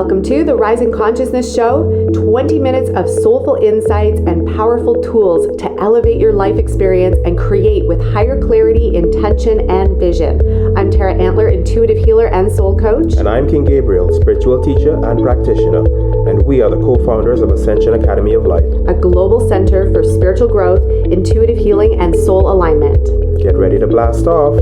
Welcome to the Rising Consciousness Show, 20 minutes of soulful insights and powerful tools to elevate your life experience and create with higher clarity, intention, and vision. I'm Tara Antler, intuitive healer and soul coach. And I'm King Gabriel, spiritual teacher and practitioner. And we are the co-founders of Ascension Academy of Life, a global center for spiritual growth, intuitive healing, and soul alignment. Get ready to blast off.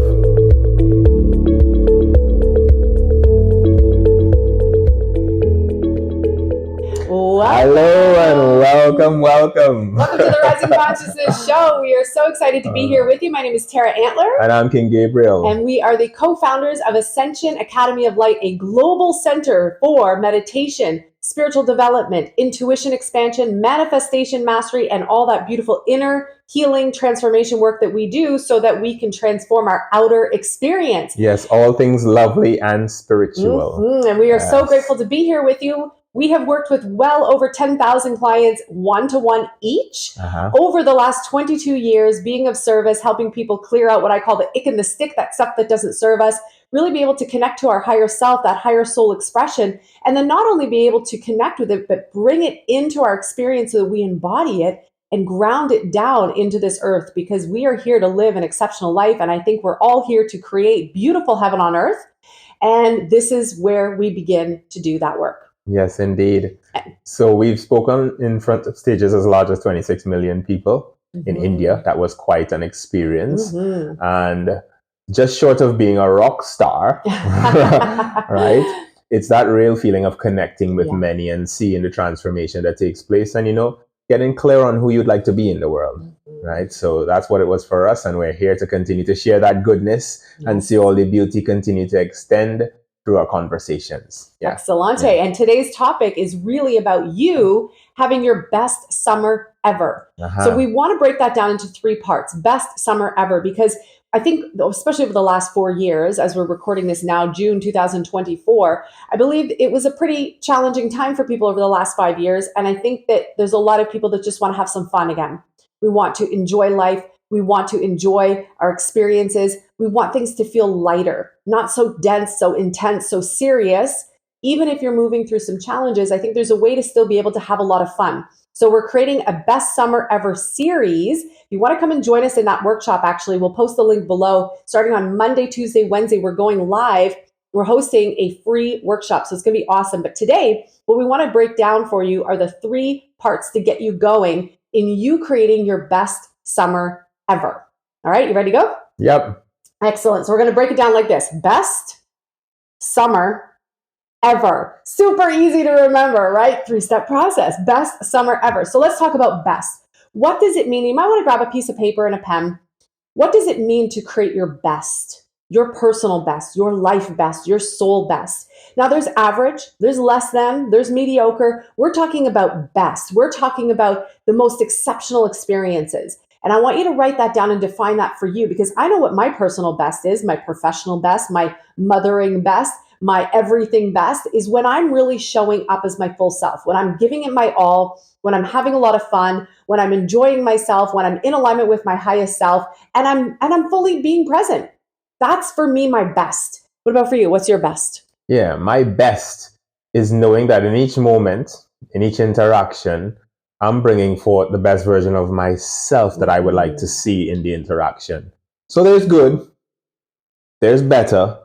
Hello and welcome. Welcome to the Rising Consciousness Show. We are so excited to be here with you. My name is Tara Antler. And I'm King Gabriel. And we are the co-founders of Ascension Academy of Light, a global center for meditation, spiritual development, intuition expansion, manifestation mastery, and all that beautiful inner healing transformation work that we do so that we can transform our outer experience. Yes, all things lovely and spiritual. Mm-hmm. And we are so grateful to be here with you. We have worked with well over 10,000 clients one-to-one each over the last 22 years, being of service, helping people clear out what I call the ick and the stick, that stuff that doesn't serve us, really be able to connect to our higher self, that higher soul expression, and then not only be able to connect with it, but bring it into our experience so that we embody it and ground it down into this earth, because we are here to live an exceptional life. And I think we're all here to create beautiful heaven on earth. And this is where we begin to do that work. Yes, indeed. So we've spoken in front of stages as large as 26 million people in India. That was quite an experience. And just short of being a rock star, right? It's that real feeling of connecting with many and seeing the transformation that takes place and, getting clear on who you'd like to be in the world, right? So that's what it was for us. And we're here to continue to share that goodness and see all the beauty continue to extend through our conversations. Excellent. And today's topic is really about you having your best summer ever. So we want to break that down into 3 parts. Best summer ever, because I think, especially over the last 4 years, as we're recording this now, June 2024, I believe it was a pretty challenging time for people over the last 5 years. And I think that there's a lot of people that just want to have some fun again. We want to enjoy life. We want to enjoy our experiences. We want things to feel lighter, not so dense, so intense, so serious. Even if you're moving through some challenges, I think there's a way to still be able to have a lot of fun. So we're creating a Best Summer Ever series. If you want to come and join us in that workshop, actually, we'll post the link below. Starting on Monday, Tuesday, Wednesday, we're going live. We're hosting a free workshop, so it's going to be awesome. But today, what we want to break down for you are the 3 parts to get you going in you creating your best summer ever. All right, you ready to go? Yep. Excellent. So we're going to break it down like this. Best summer ever. Super easy to remember, right? 3-step process. Best summer ever. So let's talk about best. What does it mean? You might want to grab a piece of paper and a pen. What does it mean to create your best, your personal best, your life best, your soul best? Now there's average, there's less than, there's mediocre. We're talking about best. We're talking about the most exceptional experiences. And I want you to write that down and define that for you, because I know what my personal best is, my professional best, my mothering best, my everything best is when I'm really showing up as my full self, when I'm giving it my all, when I'm having a lot of fun, when I'm enjoying myself, when I'm in alignment with my highest self, and I'm fully being present. That's for me my best. What about for you? What's your best? Yeah, my best is knowing that in each moment, in each interaction, I'm bringing forth the best version of myself that I would like to see in the interaction. So there's good, there's better,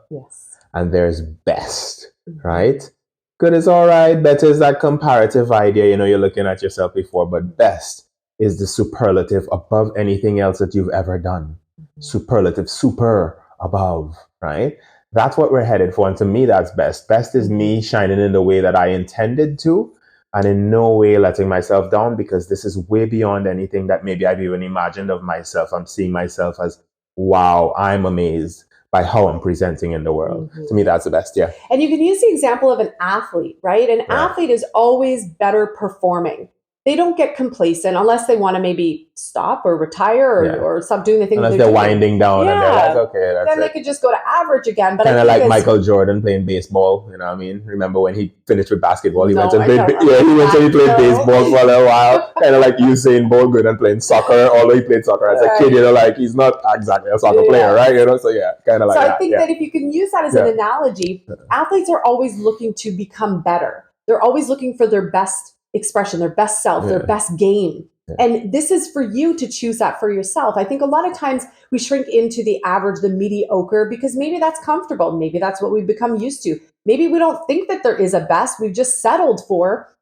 and there's best, right? Good is all right. Better is that comparative idea. You're looking at yourself before, but best is the superlative above anything else that you've ever done. Superlative, super above, right? That's what we're headed for. And to me, that's best. Best is me shining in the way that I intended to, and in no way letting myself down, because this is way beyond anything that maybe I've even imagined of myself. I'm seeing myself as, wow, I'm amazed by how I'm presenting in the world. To me, that's the best, yeah. And you can use the example of an athlete, right? An athlete is always better performing they don't get complacent unless they want to maybe stop or retire or stop doing the things unless they're winding down and they're like, okay, that's then they could just go to average again. But kind of like Michael Jordan playing baseball, you know what I mean? Remember when he finished with basketball, he went and played baseball for a little while, kind of like Usain Bolt, good and playing soccer, although he played soccer as a kid, you know, like he's not exactly a soccer player, right? You know, so kind of like that. So I think that if you can use that as an analogy, athletes are always looking to become better. They're always looking for their best expression, their best self, their best game. And this is for you to choose that for yourself. I think a lot of times we shrink into the average, the mediocre, because maybe that's comfortable. Maybe that's what we've become used to. Maybe we don't think that there is a best. We've just settled for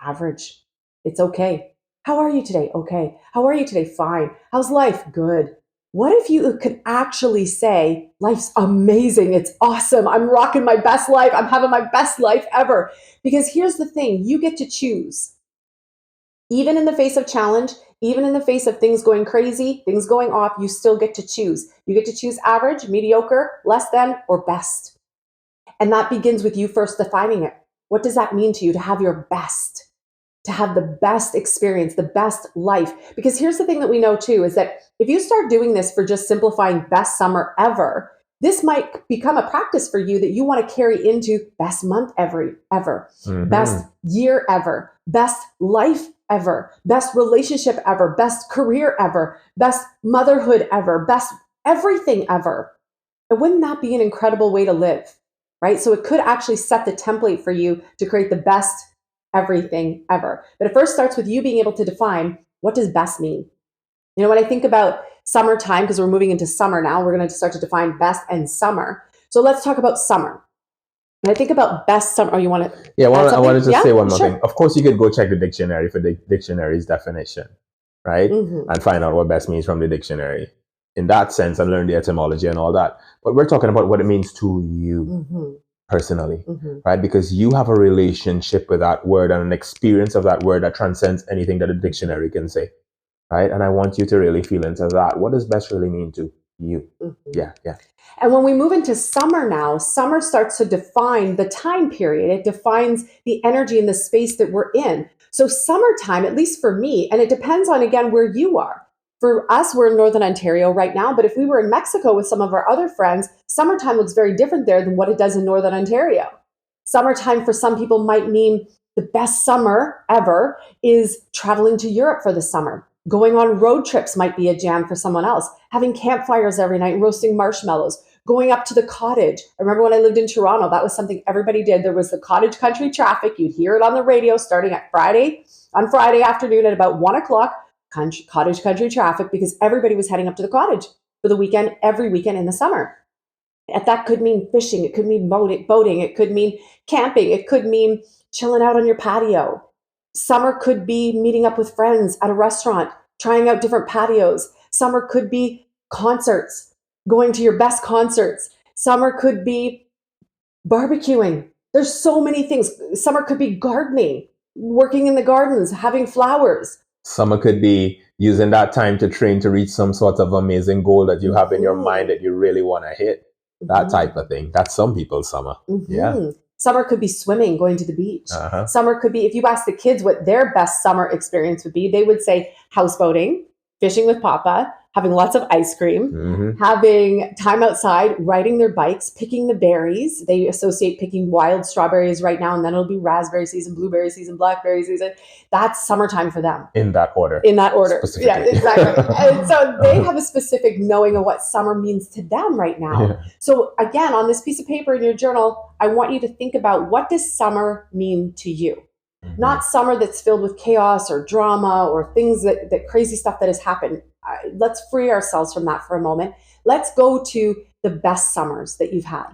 average. It's okay. How are you today? Okay. How are you today? Fine. How's life? Good. What if you could actually say, life's amazing. It's awesome. I'm rocking my best life. I'm having my best life ever. Because here's the thing, you get to choose. Even in the face of challenge, even in the face of things going crazy, things going off, you still get to choose. You get to choose average, mediocre, less than, or best. And that begins with you first defining it. What does that mean to you to have your best? To have the best experience, the best life. Because here's the thing that we know too, is that if you start doing this for just simplifying best summer ever, this might become a practice for you that you want to carry into best month ever, best year ever, best life ever, best relationship ever, best career ever, best motherhood ever, best everything ever. And wouldn't that be an incredible way to live, right? So it could actually set the template for you to create the best everything ever. But it first starts with you being able to define, what does best mean? You know, when I think about summertime, because we're moving into summer now, we're going to start to define best and summer. So let's talk about summer. When I think about best summer, you want to? Yeah, I wanted to say one more thing. Of course, you could go check the dictionary for the dictionary's definition, right? And find out what best means from the dictionary in that sense and learn the etymology and all that. But we're talking about what it means to you. Personally, right? Because you have a relationship with that word and an experience of that word that transcends anything that a dictionary can say, right? And I want you to really feel into that. What does best really mean to you? Yeah. And when we move into summer now, summer starts to define the time period. It defines the energy and the space that we're in. So summertime, at least for me, and it depends on, again, where you are. For us, we're in Northern Ontario right now, but if we were in Mexico with some of our other friends, summertime looks very different there than what it does in Northern Ontario. Summertime for some people might mean the best summer ever is traveling to Europe for the summer. Going on road trips might be a jam for someone else. Having campfires every night, roasting marshmallows, going up to the cottage. I remember when I lived in Toronto, that was something everybody did. There was the cottage country traffic. You'd hear it on the radio starting on Friday afternoon at about 1 o'clock. Cottage country traffic, because everybody was heading up to the cottage for the weekend, every weekend in the summer. And that could mean fishing, it could mean boating, it could mean camping, it could mean chilling out on your patio. Summer could be meeting up with friends at a restaurant, trying out different patios. Summer could be concerts, going to your best concerts. Summer could be barbecuing. There's so many things. Summer could be gardening, working in the gardens, having flowers. Summer could be using that time to train to reach some sort of amazing goal that you have in your mind that you really want to hit. That type of thing. That's some people's summer. Yeah. Summer could be swimming, going to the beach. Summer could be, if you ask the kids what their best summer experience would be, they would say houseboating, fishing with Papa, having lots of ice cream, having time outside, riding their bikes, picking the berries. They associate picking wild strawberries right now, and then it'll be raspberry season, blueberry season, blackberry season. That's summertime for them. In that order. Yeah, exactly. And so they have a specific knowing of what summer means to them right now. Yeah. So again, on this piece of paper in your journal, I want you to think about, what does summer mean to you? Not summer that's filled with chaos or drama or things that crazy stuff that has happened. Let's free ourselves from that for a moment. Let's go to the best summers that you've had.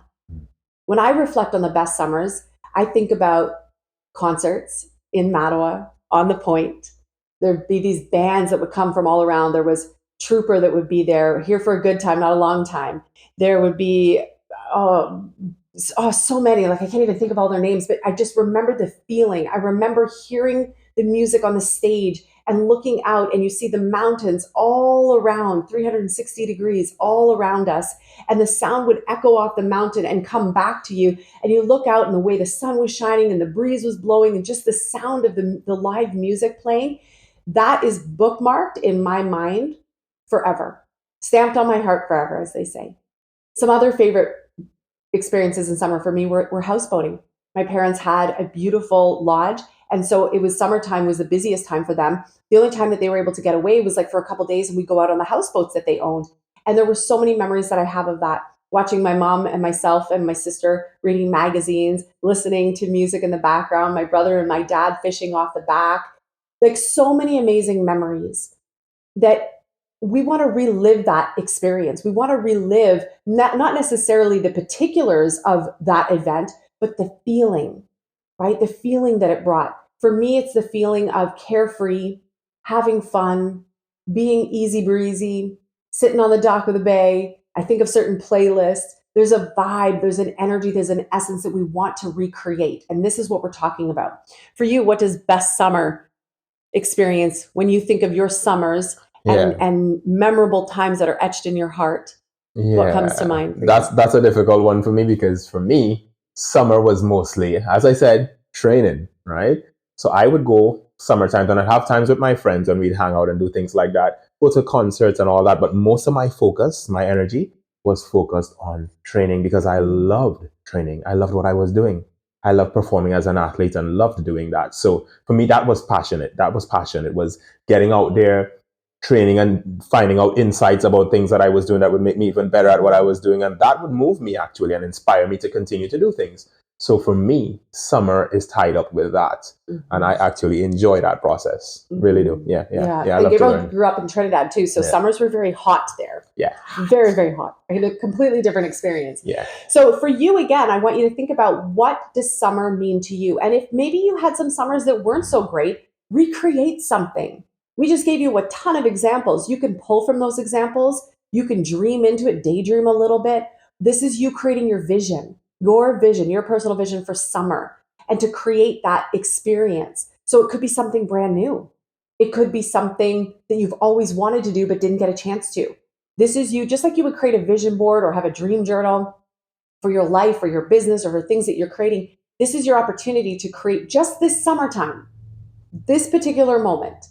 When I reflect on the best summers, I think about concerts in Mattawa, on the Point. There'd be these bands that would come from all around. There was Trooper that would be there, here for a good time, not a long time. There would be so many, like I can't even think of all their names, but I just remember the feeling. I remember hearing the music on the stage and looking out, and you see the mountains all around, 360 degrees all around us, and the sound would echo off the mountain and come back to you, and you look out and the way the sun was shining and the breeze was blowing and just the sound of the live music playing, that is bookmarked in my mind forever, stamped on my heart forever, as they say. Some other favorite experiences in summer for me were houseboating. My parents had a beautiful lodge, and so it was summertime was the busiest time for them. The only time that they were able to get away was like for a couple of days, and we'd go out on the houseboats that they owned. And there were so many memories that I have of that, watching my mom and myself and my sister reading magazines, listening to music in the background, my brother and my dad fishing off the back. Like so many amazing memories that we want to relive that experience. We want to relive not necessarily the particulars of that event, but the feeling, right? The feeling that it brought. For me, it's the feeling of carefree, having fun, being easy breezy, sitting on the dock of the bay. I think of certain playlists. There's a vibe, there's an energy, there's an essence that we want to recreate. And this is what we're talking about. For you, what does best summer experience when you think of your summers and memorable times that are etched in your heart? What comes to mind? That's a difficult one for me, because for me, summer was mostly, as I said, training, right? So I would go summertime and I'd have times with my friends and we'd hang out and do things like that, go to concerts and all that. But most of my focus, my energy was focused on training, because I loved training. I loved what I was doing. I loved performing as an athlete and loved doing that. So for me, that was passionate. That was passion. It was getting out there, training and finding out insights about things that I was doing that would make me even better at what I was doing. And that would move me actually and inspire me to continue to do things. So for me, summer is tied up with that. Mm-hmm. And I actually enjoy that process. Mm-hmm. Really do. Yeah. And Gabriel grew up in Trinidad too. So summers were very hot there. Yeah. Very, very hot. I had a completely different experience. Yeah. So for you, again, I want you to think about, what does summer mean to you? And if maybe you had some summers that weren't so great, recreate something. We just gave you a ton of examples. You can pull from those examples. You can dream into it, daydream a little bit. This is you creating your vision, your personal vision for summer, and to create that experience. So it could be something brand new. It could be something that you've always wanted to do but didn't get a chance to. This is you, just like you would create a vision board or have a dream journal for your life or your business or for things that you're creating. This is your opportunity to create just this summertime, this particular moment.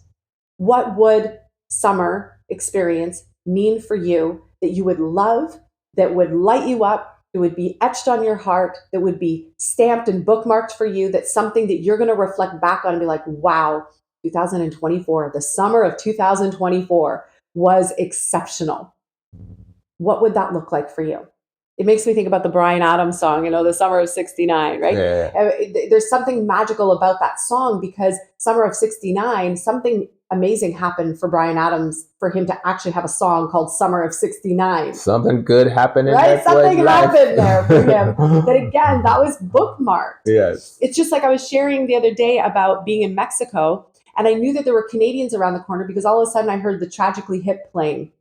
What would summer experience mean for you that you would love, that would light you up, that would be etched on your heart, that would be stamped and bookmarked for you, that's something that you're going to reflect back on and be like, wow, 2024, the summer of 2024 was exceptional. What would that look like for you? It makes me think about the Bryan Adams song, the summer of 69, right? Yeah. There's something magical about that song, because summer of 69, something amazing happened for Bryan Adams, for him to actually have a song called Summer of 69. Something good happened in right? Something happened there for him. But again, that was bookmarked. Yes. It's just like I was sharing the other day about being in Mexico, and I knew that there were Canadians around the corner, because all of a sudden I heard the Tragically Hip playing.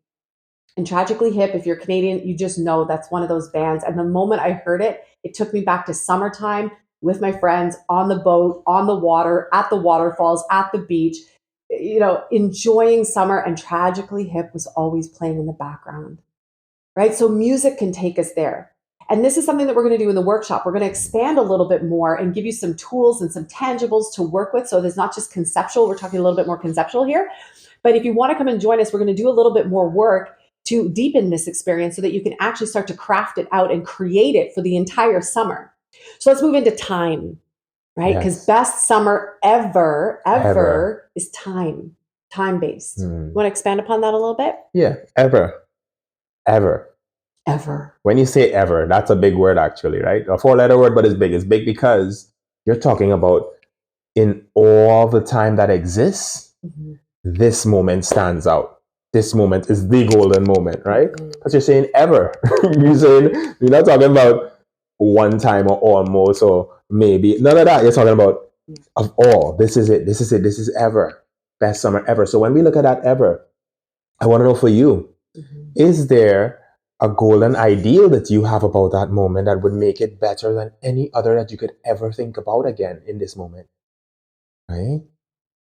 And Tragically Hip, if you're Canadian, you just know that's one of those bands. And the moment I heard it, it took me back to summertime with my friends on the boat, on the water, at the waterfalls, at the beach, enjoying summer. And Tragically Hip was always playing in the background, right? So music can take us there. And this is something that we're going to do in the workshop. We're going to expand a little bit more and give you some tools and some tangibles to work with. So there's not just conceptual. We're talking a little bit more conceptual here. But if you want to come and join us, we're going to do a little bit more work to deepen this experience so that you can actually start to craft it out and create it for the entire summer. So let's move into time, right? Because best summer ever is time-based. You want to expand upon that a little bit? Yeah, ever. When you say ever, that's a big word actually, right? A 4-letter word, but it's big. It's big because you're talking about in all the time that exists, this moment stands out. This moment is the golden moment, right? Because you're saying ever. You're not talking about one time or almost or maybe. None of that. You're talking about of all. This is it. This is ever. Best summer ever. So when we look at that ever, I want to know for you, is there a golden ideal that you have about that moment that would make it better than any other that you could ever think about again in this moment? Right?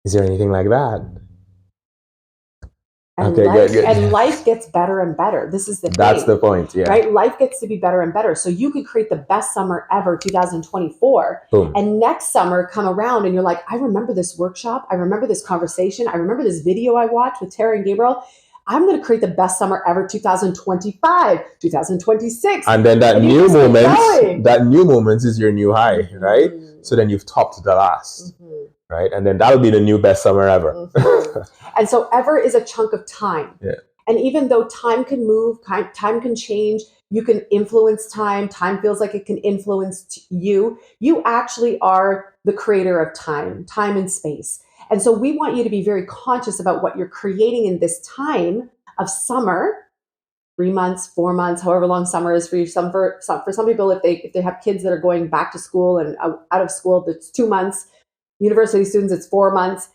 Is there anything like that? And, okay, life, good. And life gets better and better. This is the thing. That's the point, yeah. Right? Life gets to be better and better. So you could create the best summer ever, 2024. Boom. And next summer come around and you're like, I remember this workshop. I remember this conversation. I remember this video I watched with Tara and Gabriel. I'm going to create the best summer ever, 2025, 2026. And then that new moment is your new high, right? So then you've topped the last, right? And then that'll be the new best summer ever. And so ever is a chunk of time. Yeah. And even though time can move, time can change, you can influence time. Time feels like it can influence you. You actually are the creator of time and space. And so we want you to be very conscious about what you're creating in this time of summer, 3 months, 4 months, however long summer is for you. For some people, if they have kids that are going back to school and out of school, that's 2 months. University students, it's 4 months.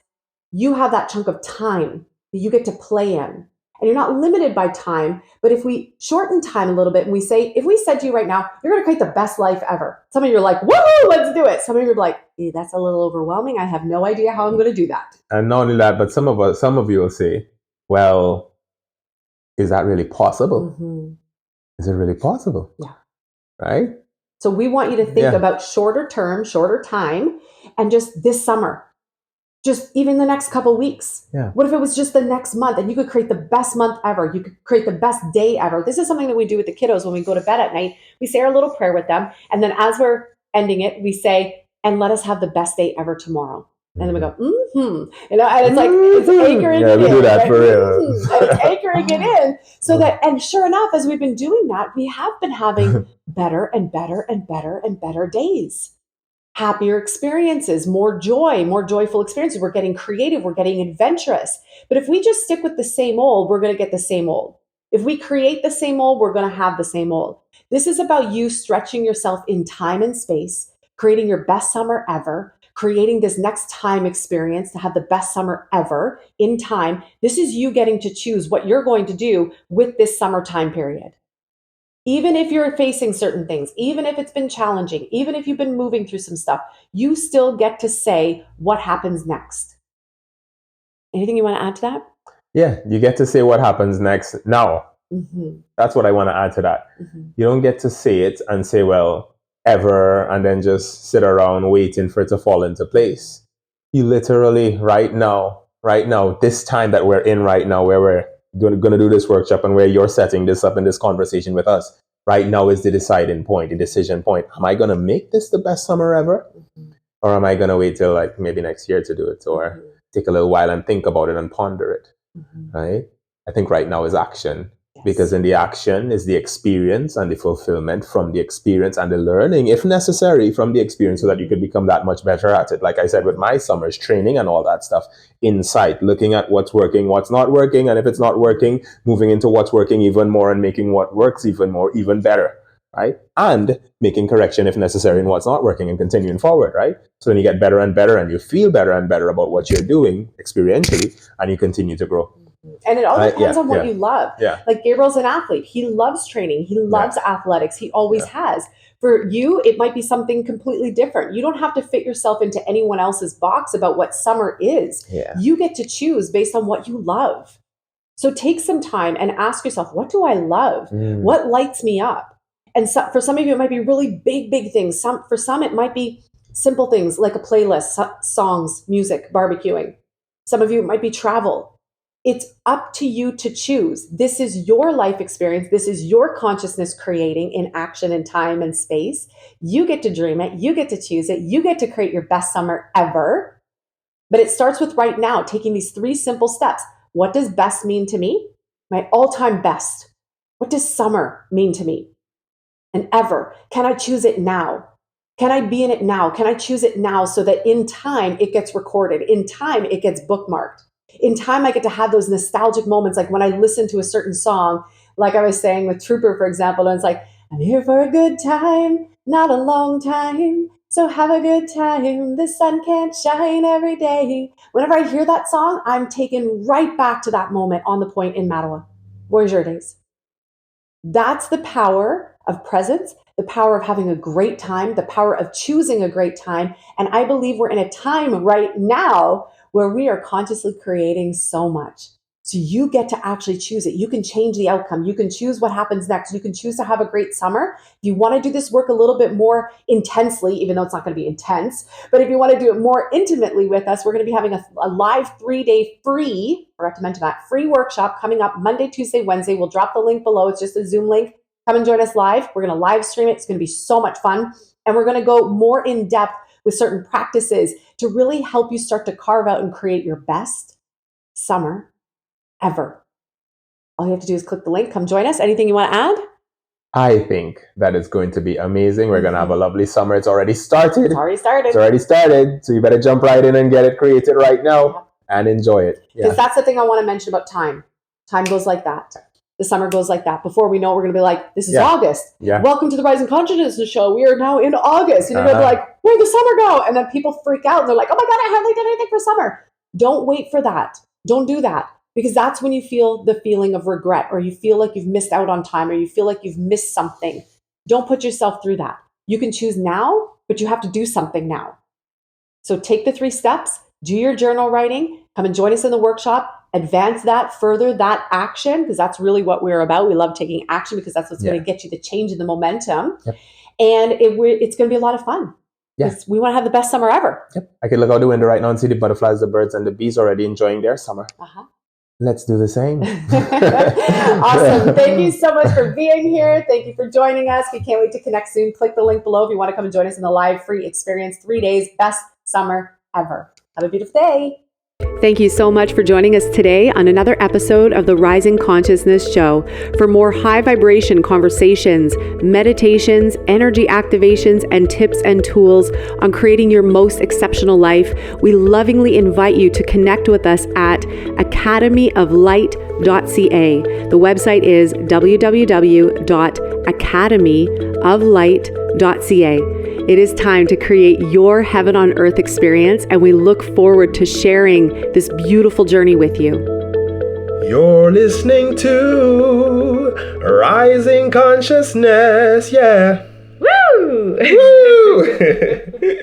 You have that chunk of time that you get to play in. And you're not limited by time, but if we shorten time a little bit and if we said to you right now, you're going to create the best life ever. Some of you are like, woo, let's do it. Some of you are like, that's a little overwhelming. I have no idea how I'm going to do that. And not only that, but some of you will say, well, is that really possible? Is it really possible? Yeah. Right? So we want you to think about shorter term, shorter time, and just this summer. Just even the next couple of weeks. Yeah. What if it was just the next month and you could create the best month ever? You could create the best day ever. This is something that we do with the kiddos when we go to bed at night. We say our little prayer with them. And then as we're ending it, we say, and let us have the best day ever tomorrow. And then we go, and it's like, it's anchoring it in. We do that right? for real. And it's anchoring it in. So that, and sure enough, as we've been doing that, we have been having better and better and better and better days. Happier experiences, more joy, more joyful experiences. We're getting creative, we're getting adventurous. But if we just stick with the same old, we're going to get the same old. If we create the same old, we're going to have the same old. This is about you stretching yourself in time and space, creating your best summer ever, creating this next time experience to have the best summer ever in time. This is you getting to choose what you're going to do with this summertime period. Even if you're facing certain things, even if it's been challenging, even if you've been moving through some stuff, you still get to say what happens next. Anything you want to add to that? Yeah, you get to say what happens next now. That's what I want to add to that. You don't get to say it and say, well, ever, and then just sit around waiting for it to fall into place. You literally, right now, this time that we're in right now, where we're going to do this workshop and where you're setting this up in this conversation with us, right now is the deciding point, the decision point. Am I going to make this the best summer ever? Or am I going to wait till like maybe next year to do it, or take a little while and think about it and ponder it? Right? I think right now is action. Because in the action is the experience and the fulfillment from the experience, and the learning, if necessary, from the experience, so that you could become that much better at it. Like I said, with my summers, training and all that stuff, insight, looking at what's working, what's not working, and if it's not working, moving into what's working even more and making what works even better, right? And making correction if necessary in what's not working and continuing forward, right? So then you get better and better, and you feel better and better about what you're doing experientially, and you continue to grow. And it all depends on what you love. Yeah. Like Gabriel's an athlete. He loves training. He loves athletics. He always has. For you, it might be something completely different. You don't have to fit yourself into anyone else's box about what summer is. You get to choose based on what you love. So take some time and ask yourself, what do I love? What lights me up? And so, for some of you, it might be really big things. For some, it might be simple things like a playlist, songs, music, barbecuing. Some of you, it might be travel. It's up to you to choose. This is your life experience. This is your consciousness creating in action and time and space. You get to dream it. You get to choose it. You get to create your best summer ever. But it starts with right now, taking these 3 simple steps. What does best mean to me? My all-time best. What does summer mean to me? And ever. Can I choose it now? Can I be in it now? Can I choose it now so that in time it gets recorded? In time it gets bookmarked. In time, I get to have those nostalgic moments, like when I listen to a certain song, like I was saying with Trooper, for example, and it's like, I'm here for a good time, not a long time, so have a good time. The sun can't shine every day. Whenever I hear that song, I'm taken right back to that moment on the point in Mattawa. Voyageur days. That's the power of presence, the power of having a great time, the power of choosing a great time. And I believe we're in a time right now where we are consciously creating so much. So you get to actually choose it. You can change the outcome. You can choose what happens next. You can choose to have a great summer. If you want to do this work a little bit more intensely, even though it's not going to be intense, but if you want to do it more intimately with us, we're going to be having a live 3-day free, I forgot to mention that, free workshop coming up Monday, Tuesday, Wednesday. We'll drop the link below. It's just a Zoom link. Come and join us live. We're going to live stream it. It's going to be so much fun. And we're going to go more in depth with certain practices to really help you start to carve out and create your best summer ever. All you have to do is click the link. Come join us. Anything you want to add? I think that it's going to be amazing. We're going to have a lovely summer. It's already started. It's already started. It's already started. So you better jump right in and get it created right now and enjoy it. Because that's the thing I want to mention about time. Time goes like that. The summer goes like that. Before we know, we're going to be like, this is August. Yeah. Welcome to the Rising Consciousness Show. We are now in August. And you're going to be like, where'd the summer go? And then people freak out. And they're like, oh my God, I haven't done anything for summer. Don't wait for that. Don't do that. Because that's when you feel the feeling of regret, or you feel like you've missed out on time, or you feel like you've missed something. Don't put yourself through that. You can choose now, but you have to do something now. So take the 3 steps, do your journal writing, come and join us in the workshop, advance that further, that action, because that's really what we're about. We love taking action because that's what's going to get you the change in the momentum. Yep. And it's going to be a lot of fun. Yes. We want to have the best summer ever. Yep. I can look out the window right now and see the butterflies, the birds, and the bees already enjoying their summer. Let's do the same. Awesome. Thank you so much for being here. Thank you for joining us. We can't wait to connect soon. Click the link below if you want to come and join us in the live free experience, 3 days, best summer ever. Have a beautiful day. Thank you so much for joining us today on another episode of the Rising Consciousness Show. For more high vibration conversations, meditations, energy activations, and tips and tools on creating your most exceptional life, we lovingly invite you to connect with us at academyoflight.ca. The website is www.academyoflight.ca. It is time to create your heaven on earth experience, and we look forward to sharing this beautiful journey with you. You're listening to Rising Consciousness, yeah. Woo! Woo!